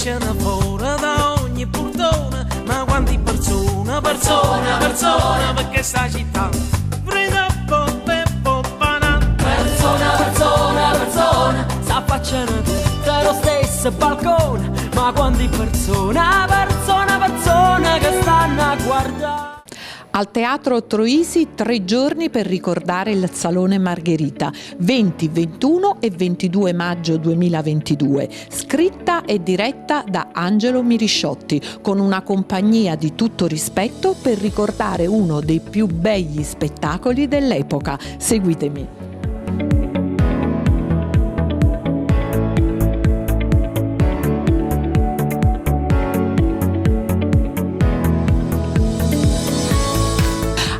escono fuori da ogni portone, ma quanti persone, perché sta città frida poppe popana. Persona, s'affacciano tutte allo stesso balcone, ma quanti persone che stanno a guardare. Al Teatro Troisi 3 giorni per ricordare il Salone Margherita, 20, 21 e 22 maggio 2022, scritta e diretta da Angelo Mirisciotti, con una compagnia di tutto rispetto per ricordare uno dei più begli spettacoli dell'epoca. Seguitemi.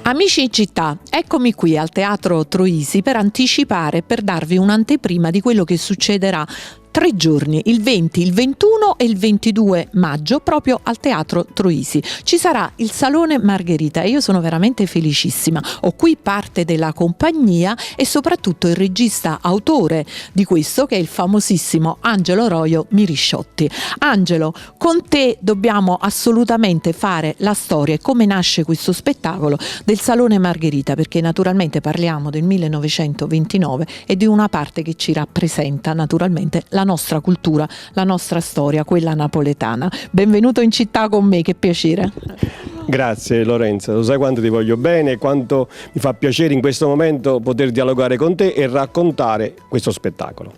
Amici in città, eccomi qui al Teatro Troisi per anticipare, per darvi un'anteprima di quello che succederà 3 giorni, il 20, il 21 e il 22 maggio, proprio al Teatro Troisi. Ci sarà il Salone Margherita e io sono veramente felicissima. Ho qui parte della compagnia e soprattutto il regista autore di questo, che è il famosissimo Angelo Roio Mirisciotti. Angelo, con te dobbiamo assolutamente fare la storia e come nasce questo spettacolo del Salone Margherita, perché naturalmente parliamo del 1929 e di una parte che ci rappresenta naturalmente la nostra cultura, la nostra storia, quella napoletana. Benvenuto in città con me, che piacere. Grazie Lorenza, lo sai quanto ti voglio bene e quanto mi fa piacere in questo momento poter dialogare con te e raccontare questo spettacolo.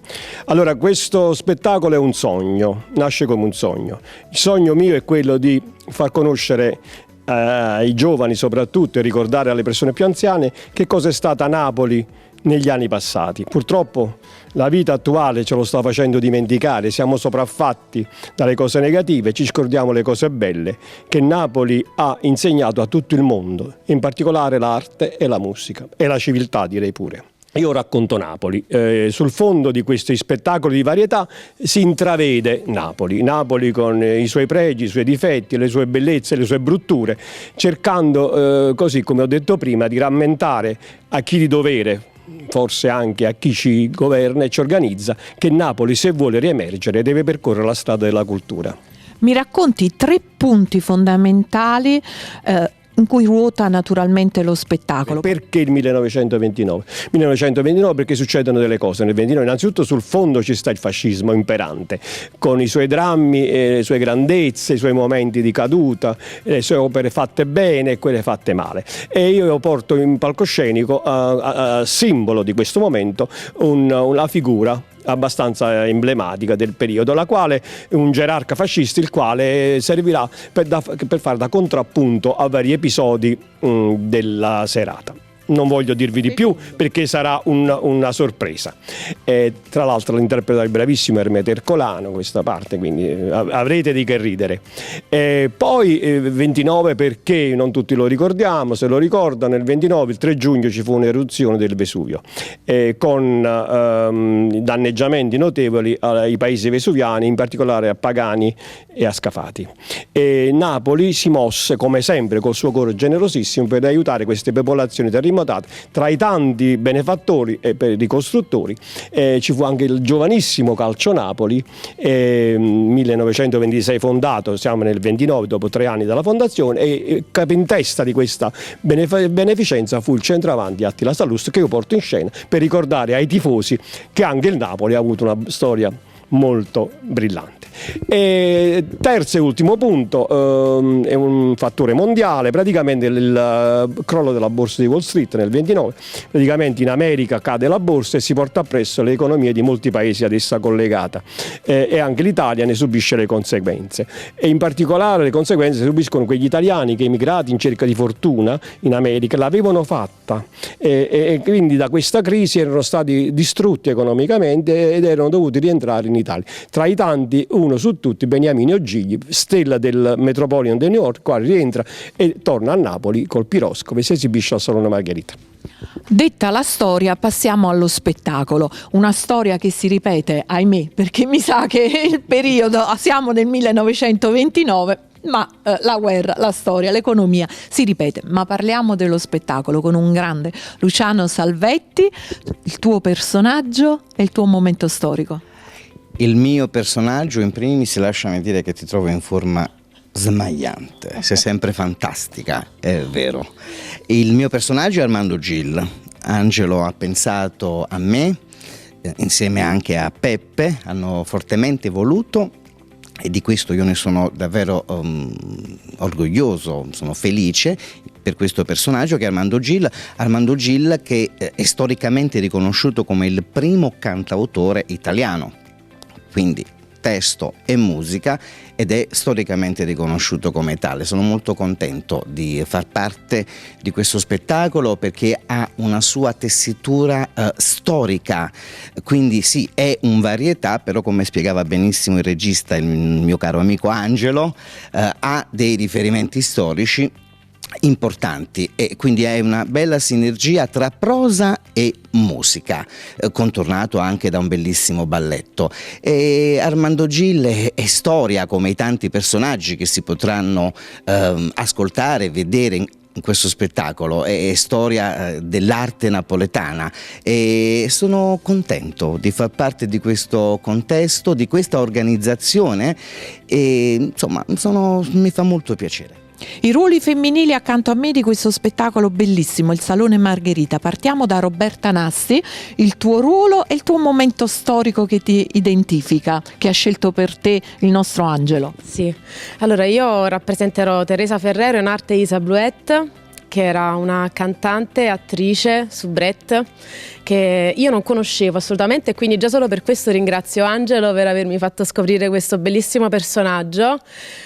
Allora, questo spettacolo è un sogno, nasce come un sogno. Il sogno mio è quello di far conoscere ai giovani soprattutto e ricordare alle persone più anziane che cosa è stata Napoli negli anni passati. Purtroppo la vita attuale ce lo sta facendo dimenticare, siamo sopraffatti dalle cose negative, ci scordiamo le cose belle che Napoli ha insegnato a tutto il mondo, in particolare l'arte e la musica e la civiltà, direi pure. Io racconto Napoli, sul fondo di questi spettacoli di varietà si intravede Napoli con i suoi pregi, i suoi difetti, le sue bellezze, le sue brutture, cercando, così come ho detto prima, di rammentare a chi di dovere, forse anche a chi ci governa e ci organizza, che Napoli, se vuole riemergere, deve percorrere la strada della cultura. Mi racconti 3 punti fondamentali in cui ruota naturalmente lo spettacolo. Perché il 1929? 1929 perché succedono delle cose nel 29. Innanzitutto sul fondo ci sta il fascismo imperante, con i suoi drammi, le sue grandezze, i suoi momenti di caduta, le sue opere fatte bene e quelle fatte male. E io porto in palcoscenico, a simbolo di questo momento, una figura abbastanza emblematica del periodo, la quale un gerarca fascista, il quale servirà per fare da contrappunto a vari episodi della serata. Non voglio dirvi di più perché sarà una sorpresa. Tra l'altro l'interpreta il bravissimo Ermete Ercolano, questa parte, quindi avrete di che ridere. Poi 29 perché non tutti lo ricordiamo, se lo ricordano, il 29, il 3 giugno ci fu un'eruzione del Vesuvio con danneggiamenti notevoli ai paesi vesuviani, in particolare a Pagani e a Scafati. Napoli si mosse come sempre col suo cuore generosissimo per aiutare queste popolazioni terremotate. Tra i tanti benefattori e ricostruttori ci fu anche il giovanissimo Calcio Napoli, 1926 fondato, siamo nel 29 dopo 3 anni dalla fondazione, e capintesta di questa beneficenza fu il centravanti Attila Sallusti, che io porto in scena per ricordare ai tifosi che anche il Napoli ha avuto una storia molto brillante. E terzo e ultimo punto, è un fattore mondiale, praticamente il crollo della borsa di Wall Street nel 29, praticamente in America cade la borsa e si porta appresso le economie di molti paesi ad essa collegata, e anche l'Italia ne subisce le conseguenze, e in particolare le conseguenze subiscono quegli italiani che, emigrati in cerca di fortuna in America, l'avevano fatta e quindi da questa crisi erano stati distrutti economicamente ed erano dovuti rientrare in Italia. Tra i tanti, uno su tutti, Beniamino Gigli, stella del Metropolitan di New York, quale rientra e torna a Napoli col piroscafo e si esibisce al Salone Margherita. Detta la storia, passiamo allo spettacolo. Una storia che si ripete, ahimè, perché mi sa che il periodo, siamo nel 1929, ma la guerra, la storia, l'economia si ripete. Ma parliamo dello spettacolo con un grande Luciano Salvetti, il tuo personaggio e il tuo momento storico. Il mio personaggio, in primis, lasciami dire che ti trovo in forma smagliante, sei sempre fantastica, è vero. Il mio personaggio è Armando Gil. Angelo ha pensato a me, insieme anche a Peppe, hanno fortemente voluto, e di questo io ne sono davvero orgoglioso, sono felice per questo personaggio che è Armando Gil che è storicamente riconosciuto come il primo cantautore italiano, quindi testo e musica, ed è storicamente riconosciuto come tale. Sono molto contento di far parte di questo spettacolo perché ha una sua tessitura storica, quindi sì, è un varietà, però come spiegava benissimo il regista, il mio caro amico Angelo, ha dei riferimenti storici importanti, e quindi è una bella sinergia tra prosa e musica, contornato anche da un bellissimo balletto. E Armando Gil è storia, come i tanti personaggi che si potranno ascoltare e vedere in questo spettacolo, è storia dell'arte napoletana, e sono contento di far parte di questo contesto, di questa organizzazione, e insomma mi fa molto piacere. I ruoli femminili accanto a me di questo spettacolo bellissimo, il Salone Margherita. Partiamo da Roberta Nasti, il tuo ruolo e il tuo momento storico che ti identifica, che ha scelto per te il nostro Angelo. Sì, allora io rappresenterò Teresa Ferrero in arte Isa Bluette, che era una cantante, attrice, soubrette, che io non conoscevo assolutamente, e quindi già solo per questo ringrazio Angelo per avermi fatto scoprire questo bellissimo personaggio,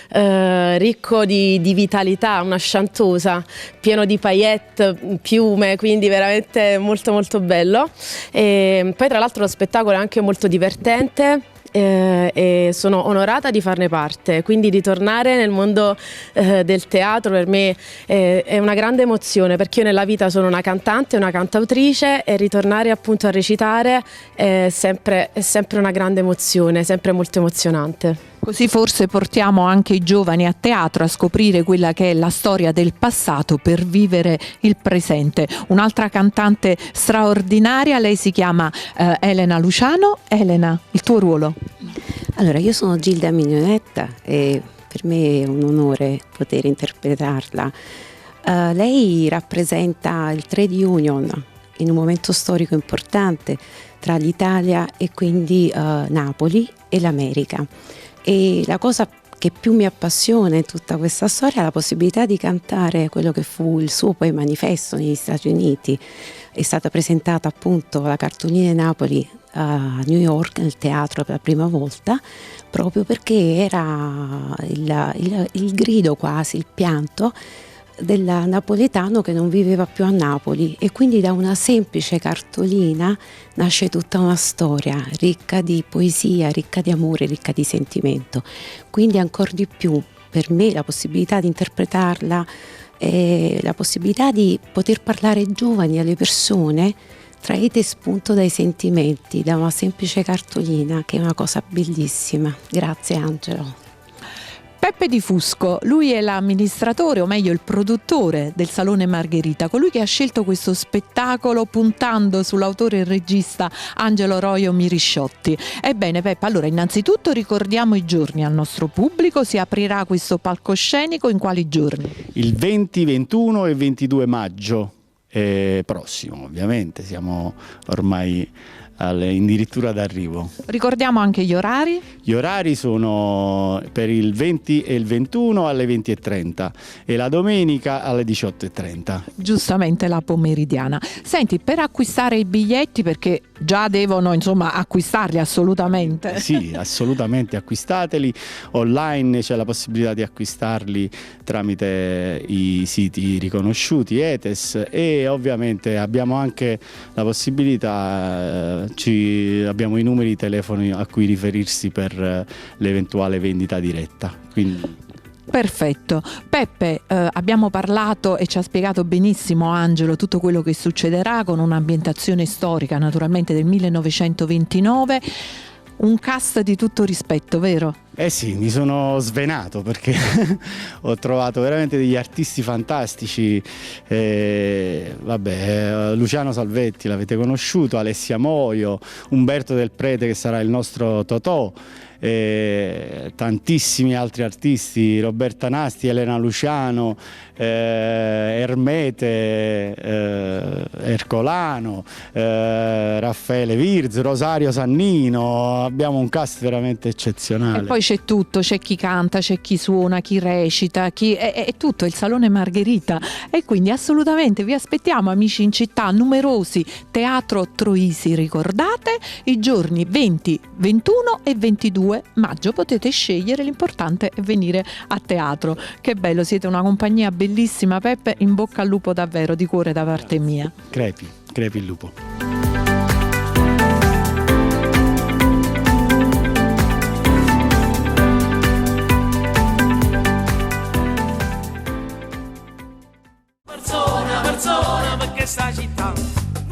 ricco di vitalità, una chanteuse, pieno di paillette, piume, quindi veramente molto molto bello. E poi tra l'altro lo spettacolo è anche molto divertente, e sono onorata di farne parte, quindi ritornare nel mondo del teatro per me è una grande emozione, perché io nella vita sono una cantante, una cantautrice, e ritornare appunto a recitare è sempre una grande emozione, sempre molto emozionante. Così forse portiamo anche i giovani a teatro a scoprire quella che è la storia del passato per vivere il presente. Un'altra cantante straordinaria, lei si chiama Elena Luciano. Elena, il tuo ruolo? Allora, io sono Gilda Mignonetta e per me è un onore poter interpretarla. Lei rappresenta il trade union in un momento storico importante tra l'Italia e quindi Napoli e l'America. E la cosa che più mi appassiona in tutta questa storia è la possibilità di cantare quello che fu il suo poi manifesto negli Stati Uniti. È stata presentata appunto la cartolina di Napoli a New York nel teatro per la prima volta, proprio perché era il grido, quasi il pianto del napoletano che non viveva più a Napoli, e quindi da una semplice cartolina nasce tutta una storia ricca di poesia, ricca di amore, ricca di sentimento. Quindi ancora di più per me la possibilità di interpretarla e la possibilità di poter parlare ai giovani, alle persone, traete spunto dai sentimenti, da una semplice cartolina, che è una cosa bellissima. Grazie Angelo. Peppe Di Fusco, lui è l'amministratore, o meglio il produttore del Salone Margherita, colui che ha scelto questo spettacolo puntando sull'autore e regista Angelo Roio Mirisciotti. Ebbene Peppe, allora innanzitutto ricordiamo i giorni al nostro pubblico. Si aprirà questo palcoscenico in quali giorni? Il 20, 21 e 22 maggio prossimo, ovviamente siamo ormai addirittura d'arrivo. Ricordiamo anche gli orari? Gli orari sono per il 20 e il 21 alle 20:30 e la domenica alle 18:30. Giustamente la pomeridiana. Senti, per acquistare i biglietti, perché già devono acquistarli assolutamente. Sì, assolutamente, acquistateli. Online c'è la possibilità di acquistarli tramite i siti riconosciuti, Etes, e ovviamente abbiamo anche la possibilità, abbiamo i numeri di telefono a cui riferirsi per l'eventuale vendita diretta. Quindi Perfetto. Peppe, abbiamo parlato e ci ha spiegato benissimo Angelo tutto quello che succederà, con un'ambientazione storica naturalmente del 1929, un cast di tutto rispetto, vero? Eh sì, mi sono svenato perché ho trovato veramente degli artisti fantastici. Luciano Salvetti l'avete conosciuto, Alessia Moio, Umberto Del Prete che sarà il nostro Totò, tantissimi altri artisti, Roberta Nasti, Elena Luciano, Ermete, Ercolano, Raffaele Virz, Rosario Sannino. Abbiamo un cast veramente eccezionale. E poi c'è tutto, c'è chi canta, c'è chi suona, chi recita, è tutto il Salone Margherita, e quindi assolutamente vi aspettiamo, amici in città, numerosi. Teatro Troisi, ricordate, i giorni 20, 21 e 22 maggio potete scegliere, l'importante è venire a teatro. Che bello, siete una compagnia bellissima, Peppe, in bocca al lupo davvero, di cuore da parte mia. Crepi il lupo. Persona, perché sta città